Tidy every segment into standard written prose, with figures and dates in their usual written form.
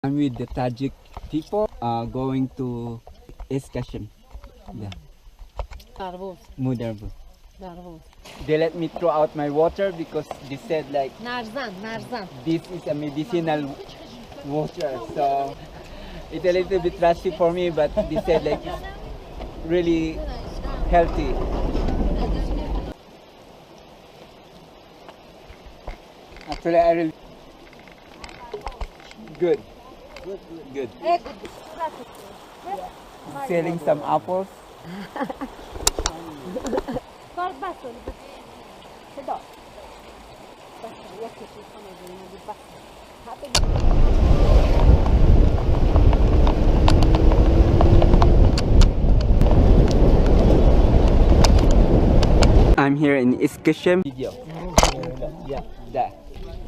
I'm with the Tajik people going to Eskashem. Yeah. Mudarbu. They let me throw out my water because they said like this is a medicinal water. So it's a little bit rusty for me, but they said like it's really healthy. Actually, I really good. Selling some apples. I'm here in Eskashem. Video. Yeah, that.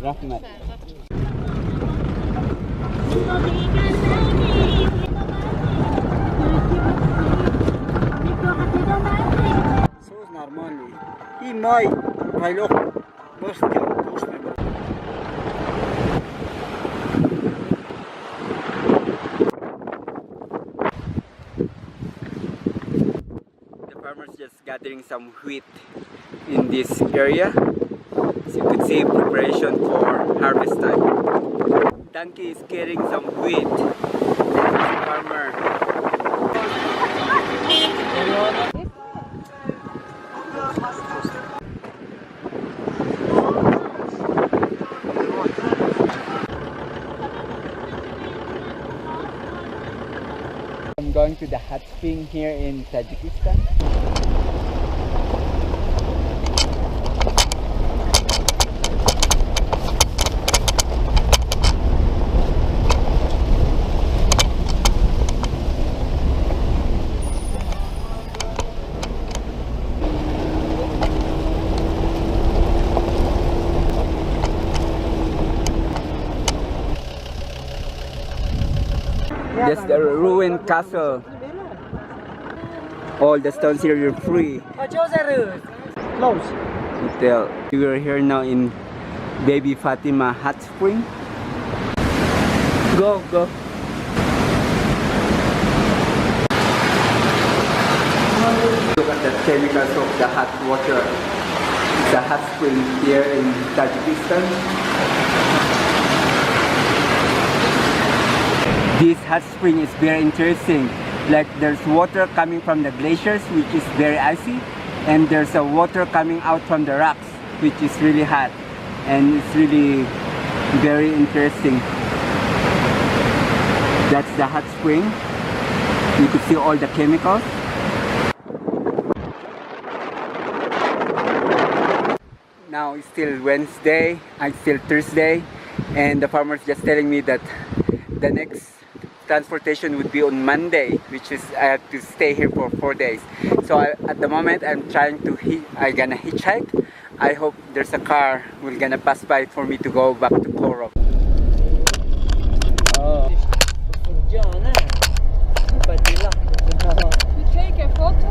Rahmat. So normally, he might look the farmers just gathering some wheat in this area. So you could see preparation for harvest time. Donkey is carrying some wheat. Farmer. I'm going to the hot spring here in Tajikistan. Just a ruined castle. All the stones here are free. Hotel. We are here now in Baby Fatima Hot Spring. Go. Look at the chemicals of the hot water. It's a hot spring here in Tajikistan. This hot spring is very interesting. Like there's water coming from the glaciers, which is very icy, and there's a water coming out from the rocks, which is really hot, and it's really very interesting. That's the hot spring. You could see all the chemicals. Now it's still Wednesday, it's still Thursday, and the farmer's just telling me that the next transportation would be on Monday, which is I have to stay here for 4 days. So at the moment I'm trying to I'm gonna hitchhike. I hope there's a car will gonna pass by for me to go back to Koro. Oh. You take a photo?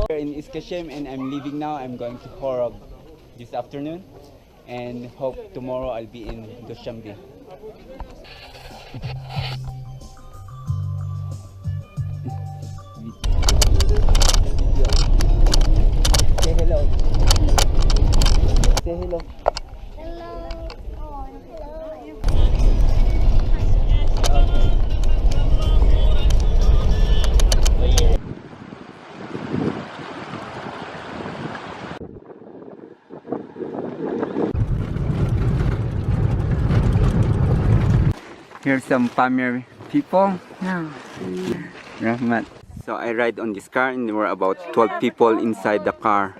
Here in Eskashem, and I'm leaving now. I'm going to Horog this afternoon, and hope tomorrow I'll be in Dushanbe. Say hello. Say hello. Here's some Pamir people. Rahmat. So I ride on this car and there were about 12 people inside the car.